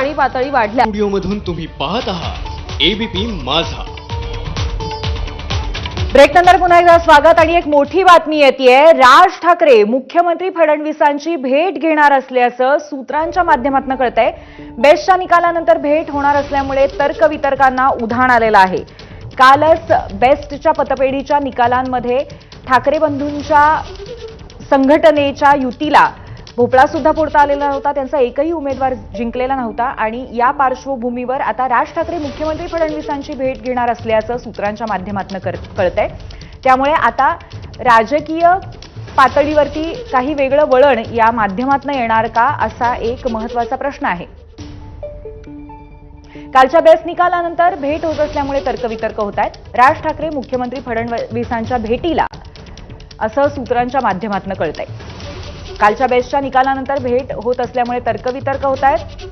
पाणी पातळी वाढल्या। स्टुडिओमधून तुम्ही पाहत आहात एबीपी माझा। ब्रेक नंतर पुन्हा एकदा स्वागत आणि एक मोठी बातमी येतेय। राज ठाकरे मुख्यमंत्री फडणवीसांची भेट घेणार असल्याचं सूत्रांच्या माध्यमातून कळतंय। बेस्टच्या निकालानंतर भेट होणार असल्यामुळे तर्कवितर्कांना उधाण आलेलं आहे। कालच बेस्टच्या पतपेढीच्या निकालांमध्ये ठाकरे बंधूंच्या संघटनेच्या युतीला भोपळा सुद्धा फोडता आलेला नव्हता। त्यांचा एकही उमेदवार जिंकलेला नव्हता आणि या पार्श्वभूमीवर आता राज ठाकरे मुख्यमंत्री फडणवीसांची भेट घेणार असल्याचं सूत्रांच्या माध्यमातून कळतंय। त्यामुळे आता राजकीय पातळीवरती काही वेगळं वळण या माध्यमातून येणार का असा एक महत्त्वाचा प्रश्न आहे। कालच्या बेस्ट निकालानंतर भेट होत असल्यामुळे तर्कवितर्क होत आहेत। राज ठाकरे मुख्यमंत्री फडणवीसांच्या भेटीला असं सूत्रांच्या माध्यमातून कळतंय। कालच्या बेस्टच्या निकालानंतर भेट होत असल्यामुळे तर्कवितर्क होत आहेत।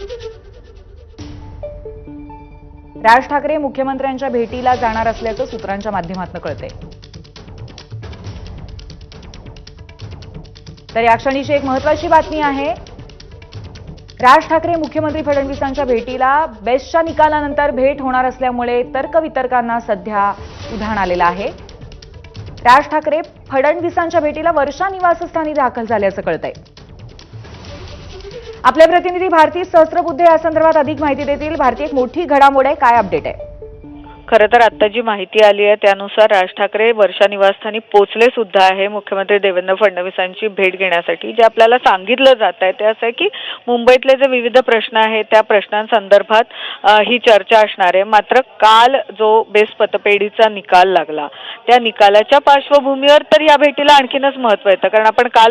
राज ठाकरे मुख्यमंत्र्यांच्या भेटीला जाणार असल्याचं सूत्रांच्या माध्यमातून कळतंय। तर या क्षणीची एक महत्त्वाची बातमी आहे। राज ठाकरे मुख्यमंत्री फडणवीसांच्या भेटीला बेस्टच्या निकालानंतर भेट होणार असल्यामुळे तर्कवितर्कांना सध्या उधाण आलेलं आहे। राज ठाकरे फडणवीसांच्या भेटीला वर्षा निवासस्थानी दाखल झाल्याचं कळतंय। आपले प्रतिनिधी भारती सहस्त्रबुद्धे या संदर्भात अधिक माहिती देतील। भारती, एक मोठी घडामोड आहे, काय अपडेट आहे? खरं तर आता जी माहिती आली आहे त्यानुसार राज ठाकरे वर्षा निवासस्थानी पोहोचले सुद्धा आहे मुख्यमंत्री देवेंद्र फडणवीसांची भेट घेण्यासाठी। जे आपल्याला सांगितलं जात आहे ते असं आहे की मुंबईतले जे विविध प्रश्न आहेत त्या प्रश्नांसंदर्भात ही चर्चा असणार आहे। मात्र काल जो बेस्ट पतपेढीचा निकाल लागला त्या निकालाच्या पार्श्वभूमीवर तर या भेटीला आणखीनच महत्त्व येतं, कारण आपण काल